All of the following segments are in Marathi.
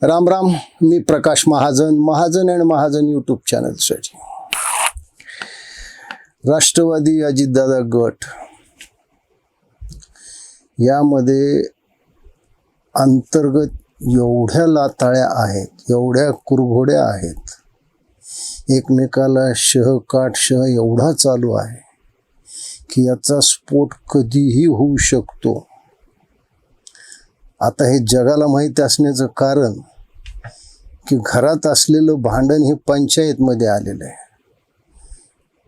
राम राम. मी प्रकाश महाजन, महाजन अँड महाजन यूट्यूब चॅनलसाठी. राष्ट्रवादी अजितदादा गट यामध्ये अंतर्गत एवढ्या लाताळ्या आहेत, एवढ्या कुरघोड्या आहेत, एकमेकाला शह एवढा चालू आहे की याचा स्फोट कधीही होऊ शकतो. आता हे जगाला माहीत असण्याचं कारण की घरात असलेलं भांडण हे पंचायतमध्ये आलेलं आहे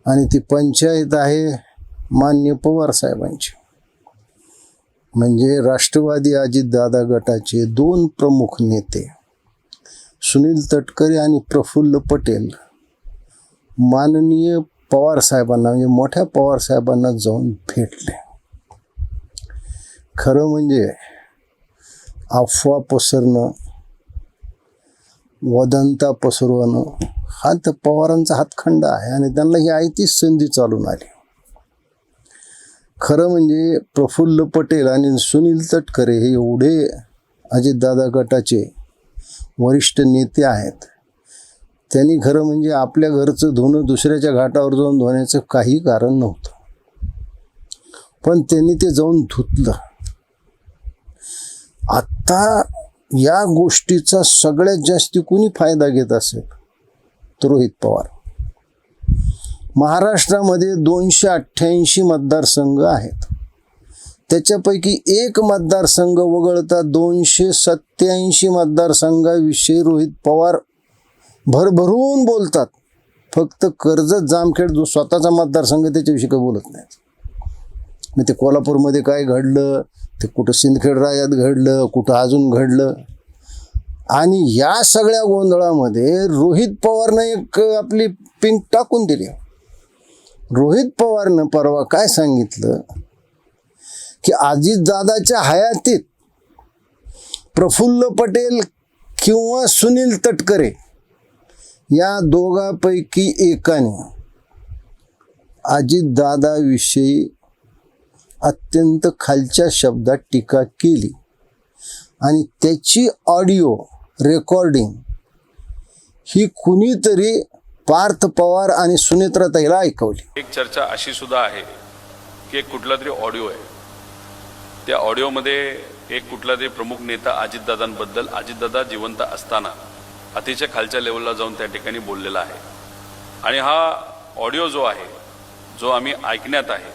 आणि ती पंचायत आहे माननीय पवार साहेबांची. म्हणजे राष्ट्रवादी अजितदादा गटाचे दोन प्रमुख नेते सुनील तटकरे आणि प्रफुल्ल पटेल माननीय पवार साहेबांना म्हणजे मोठ्या पवार साहेबांना जाऊन भेटले. खरं म्हणजे अफवा पसरणं, वदंता पसरवणं हा तर पवारांचा हातखंडा आहे आणि त्यांना ही आयतीच संधी चालून आली. खरं म्हणजे प्रफुल्ल पटेल आणि सुनील तटकरे हे एवढे अजितदादा गटाचे वरिष्ठ नेते आहेत, त्यांनी खरं म्हणजे आपल्या घरचं धुणं दुसऱ्याच्या घाटावर जाऊन धुण्याचं काही कारण नव्हतं, पण त्यांनी ते जाऊन धुतलं. आता या गोष्टीचा सगळ्यात जास्ती कुणी फायदा घेत असेल तर रोहित पवार. महाराष्ट्रामध्ये 288 मतदारसंघ आहेत, त्याच्यापैकी एक मतदारसंघ वगळता 287 मतदारसंघाविषयी रोहित पवार भरभरून बोलतात. फक्त कर्जत जामखेड जो स्वतःचा मतदारसंघ त्याच्याविषयी काही बोलत नाहीत. मग ते कोल्हापूरमध्ये काय घडलं, ते कुठं सिंदखेड रायात घडलं, कुठं अजून घडलं. आणि या सगळ्या गोंधळामध्ये रोहित पवारनं एक आपली पिंक टाकून दिली. रोहित पवारनं परवा काय सांगितलं की अजितदादाच्या हयातीत प्रफुल्ल पटेल किंवा सुनील तटकरे या दोघांपैकी एकाने अजितदादाविषयी अत्यंत खालच्या शब्दात टीका केली आणि त्याची ऑडिओ रेकॉर्डिंग ही कुणीतरी पार्थ पवार आणि सुनेत्राताईला ऐकवली. एक चर्चा अशी सुद्धा आहे की एक कुठला तरी ऑडिओ आहे, त्या ऑडिओमध्ये एक कुठला तरी प्रमुख नेता अजितदादांबद्दल अजितदादा जिवंत असताना अतिशय खालच्या लेवलला जाऊन त्या ठिकाणी बोललेला आहे. आणि हा ऑडिओ जो आहे, जो आम्ही ऐकण्यात आहे,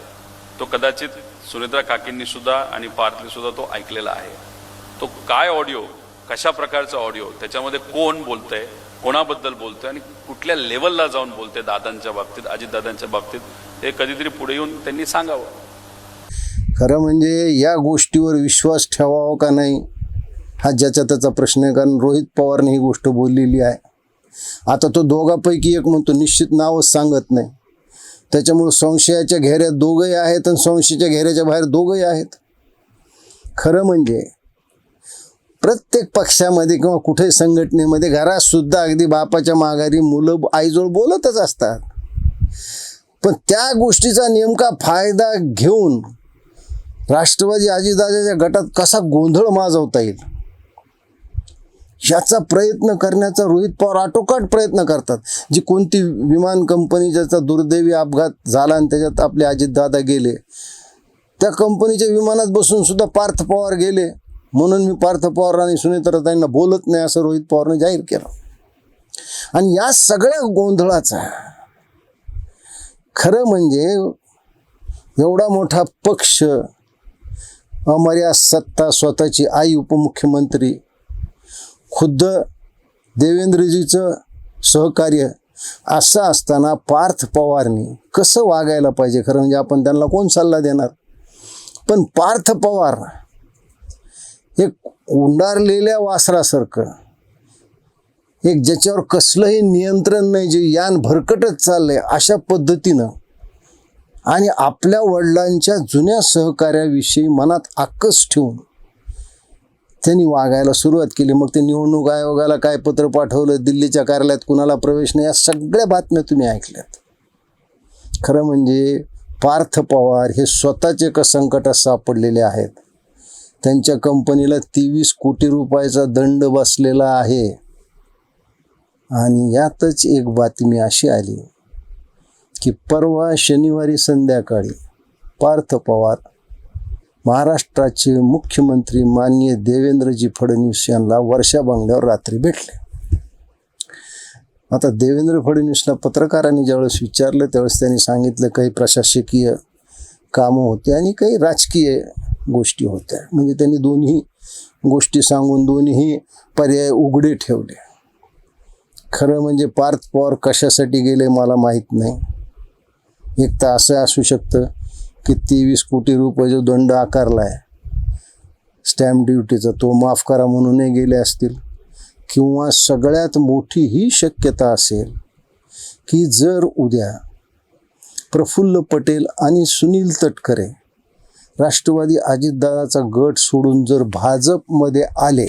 तो कदाचित सुनेत्रा काकींनी सुद्धा आणि पार्थने सुद्धा तो ऐकलेला आहे. तो काय ऑडिओ, कशा प्रकारचा ऑडिओ, त्याच्यामध्ये कोण बोलतंय, कोणाबद्दल बोलतंय आणि कुठल्या लेवलला जाऊन बोलतंय दादांच्या बाबतीत, अजितदादांच्या बाबतीत, हे कधीतरी पुढे येऊन त्यांनी सांगावं. खरं म्हणजे या गोष्टीवर विश्वास ठेवावा का नाही हा ज्याचा त्याचा प्रश्न आहे. कारण रोहित पवारने ही गोष्ट बोललेली आहे. आता तो दोघांपैकी एक म्हणतो, निश्चित नावच सांगत नाही, त्याच्यामुळे संशयाच्या घेऱ्यात दोघंही आहेत आणि संशयाच्या घेऱ्याच्या बाहेर दोघंही आहेत. खरं म्हणजे प्रत्येक पक्षामध्ये किंवा कुठे संघटनेमध्ये घरात सुद्धा अगदी बापाच्या माघारी मुलं आईजवळ बोलतच असतात, पण त्या गोष्टीचा नेमका फायदा घेऊन राष्ट्रवादी अजितदादाच्या गटात कसा गोंधळ माजवता येईल याचा प्रयत्न करण्याचा रोहित पवार आटोकाट प्रयत्न करतात. जी कोणती विमान कंपनी ज्याचा दुर्दैवी अपघात झाला आणि त्याच्यात आपले अजितदादा गेले, त्या कंपनीच्या विमानात बसून सुद्धा पार्थ पवार गेले, म्हणून मी पार्थ पवार आणि सुनेत्राताईंना बोलत नाही असं रोहित पवारने जाहीर केलं. आणि या सगळ्या गोंधळाचा खरं म्हणजे एवढा मोठा पक्ष, अमर्याद सत्ता, स्वतःची आई उपमुख्यमंत्री, खुद्द देवेंद्रजीचं सहकार्य असं असताना पार्थ पवारनी कसं वागायला पाहिजे. खरं म्हणजे आपण त्यांना कोण सल्ला देणार. पण पार्थ पवार एक उंडारलेल्या वासरासारखं, एक ज्याच्यावर कसलंही नियंत्रण नाही, जे यान भरकटत चाललंय अशा पद्धतीनं आणि आपल्या वडिलांच्या जुन्या सहकार्याविषयी मनात आकस ठेवून त्यांनी वागायला सुरुवात केली. मग ते निवडणूक आयोगाला काय पत्र पाठवलं, दिल्लीच्या कार्यालयात कुणाला प्रवेश नाही, या सगळ्या बातम्या तुम्ही ऐकल्यात. खरं म्हणजे पार्थ पवार हे स्वतःचे एका संकटात सापडलेले आहेत त्यांच्या कंपनीला 23 कोटी रुपयाचा दंड बसलेला आहे. आणि यातच एक बातमी अशी आली की परवा शनिवारी संध्याकाळी पार्थ पवार महाराष्ट्राचे मुख्यमंत्री माननीय देवेंद्रजी फडणवीस यांना वर्षा बंगल्यावर रात्री भेटले. आता देवेंद्र फडणवीसला पत्रकारांनी ज्यावेळेस विचारलं त्यावेळेस त्यांनी सांगितलं काही प्रशासकीय कामं होते आणि काही राजकीय गोष्टी होत्या. म्हणजे त्यांनी दोन्ही गोष्टी सांगून दोन्ही पर्याय उघडे ठेवले. खरं म्हणजे पार्थ पवार कशासाठी गेले मला माहीत नाही. एक तर असं असू शकतं की 23 कोटी रुपये जो दंड आकारला आहे स्टॅम्प ड्युटीचा तो माफ करा म्हणूनही गेले असतील. किंवा सगळ्यात मोठी ही शक्यता असेल की जर उद्या प्रफुल्ल पटेल आणि सुनील तटकरे राष्ट्रवादी अजितदादाचा गट सोडून जर भाजपमध्ये आले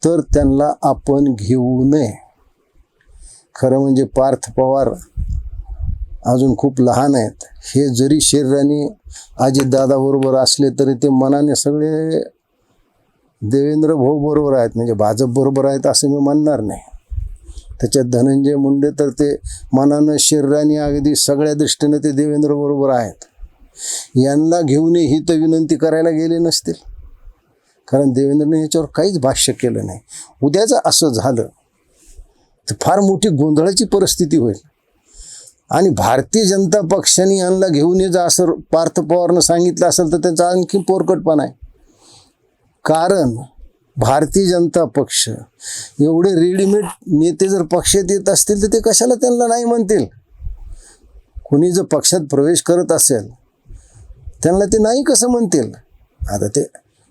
तर त्यांना आपण घेऊ नये. खरं म्हणजे पार्थ पवार अजून खूप लहान आहेत. हे जरी शरीराने अजितदादाबरोबर असले तरी ते मनाने सगळे देवेंद्र भाऊ बरोबर आहेत, म्हणजे भाजप बरोबर आहेत असं मी म्हणणार नाही. त्याच्यात धनंजय मुंडे तर ते मनानं शरीराने अगदी सगळ्या दृष्टीनं ते देवेंद्र बरोबर आहेत. यांना घेऊन ही तर विनंती करायला गेले नसतील, कारण देवेंद्रने याच्यावर काहीच भाष्य केलं नाही. उद्याचं असं झालं तर फार मोठी गोंधळाची परिस्थिती होईल. आणि भारतीय जनता पक्षाने यांना घेऊन ये जा असं पार्थ पवारनं सांगितलं असेल तर त्यांचा आणखी पोरकटपणा आहे. कारण भारतीय जनता पक्ष एवढे रेडीमेड नेते जर पक्षात येत असतील तर ते कशाला त्यांना नाही म्हणतील. कोणी जर पक्षात प्रवेश करत असेल त्यांना ते नाही कसं म्हणतील. आता ते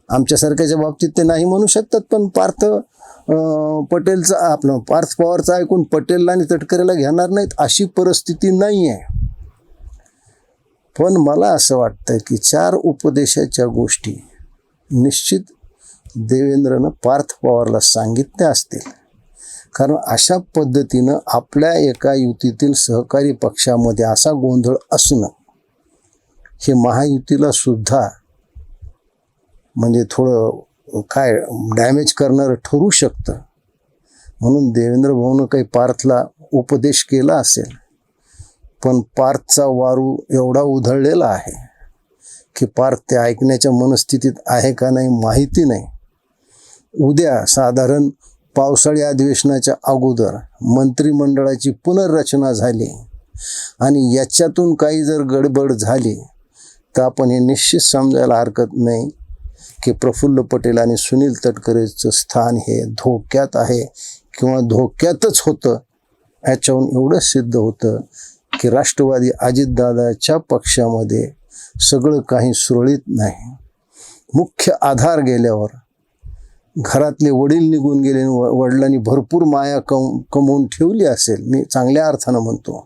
आमच्यासारख्याच्या बाबतीत ते नाही म्हणू शकतात, पण पार्थ पवारचं ऐकून पटेलला आणि तटकरेला घेणार नाहीत अशी परिस्थिती नाही आहे. पण मला असं वाटतं की 4 उपदेशाच्या गोष्टी निश्चित देवेंद्रनं पार्थ पवारला सांगितल्या असतील. कारण अशा पद्धतीनं आपल्या एका युतीतील सहकारी पक्षामध्ये असा गोंधळ असणं हे महायुतीला सुद्धा म्हणजे थोडं काय डॅमेज करणारं ठरू शकतं. म्हणून देवेंद्र भाऊनं काही पार्थला उपदेश केला असेल, पण पार्थचा वारू एवढा उधळलेला आहे की पार्थ ते ऐकण्याच्या मनस्थितीत आहे का नाही माहिती नाही. उद्या साधारण पावसाळी अधिवेशनाच्या अगोदर मंत्रिमंडळाची पुनर्रचना झाली आणि याच्यातून काही जर गडबड झाली तर आपण हे निश्चित समजायला हरकत नाही की प्रफुल्ल पटेल आणि सुनील तटकरेचं स्थान हे धोक्यात आहे किंवा धोक्यातच होतं. याच्याहून एवढं सिद्ध होतं की राष्ट्रवादी अजितदादाच्या पक्षामध्ये सगळं काही सुरळीत नाही. मुख्य आधार गेल्यावर घरातले वडील निघून गेले, वडिलांनी भरपूर माया कमवून ठेवली असेल, मी चांगल्या अर्थानं म्हणतो.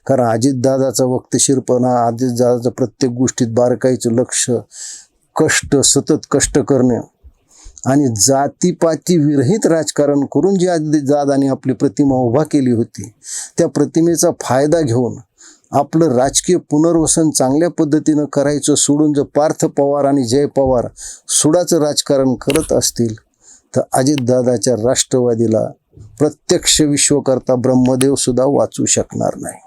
कारण अजितदादाचा वक्तशीरपणा, अजितदादाचं प्रत्येक गोष्टीत बारकाईचं लक्ष, कष्ट, सतत कष्ट करणे आणि जातीपाती विरहित राजकारण करून जी अजितदादांनी आपली प्रतिमा उभा केली होती त्या प्रतिमेचा फायदा घेऊन आपलं राजकीय पुनर्वसन चांगल्या पद्धतीनं करायचं सोडून जर पार्थ पवार आणि जय पवार सुडाचं राजकारण करत असतील तर अजितदादाच्या राष्ट्रवादीला प्रत्यक्ष विश्वकर्ता ब्रह्मदेव सुद्धा वाचू शकणार नाही.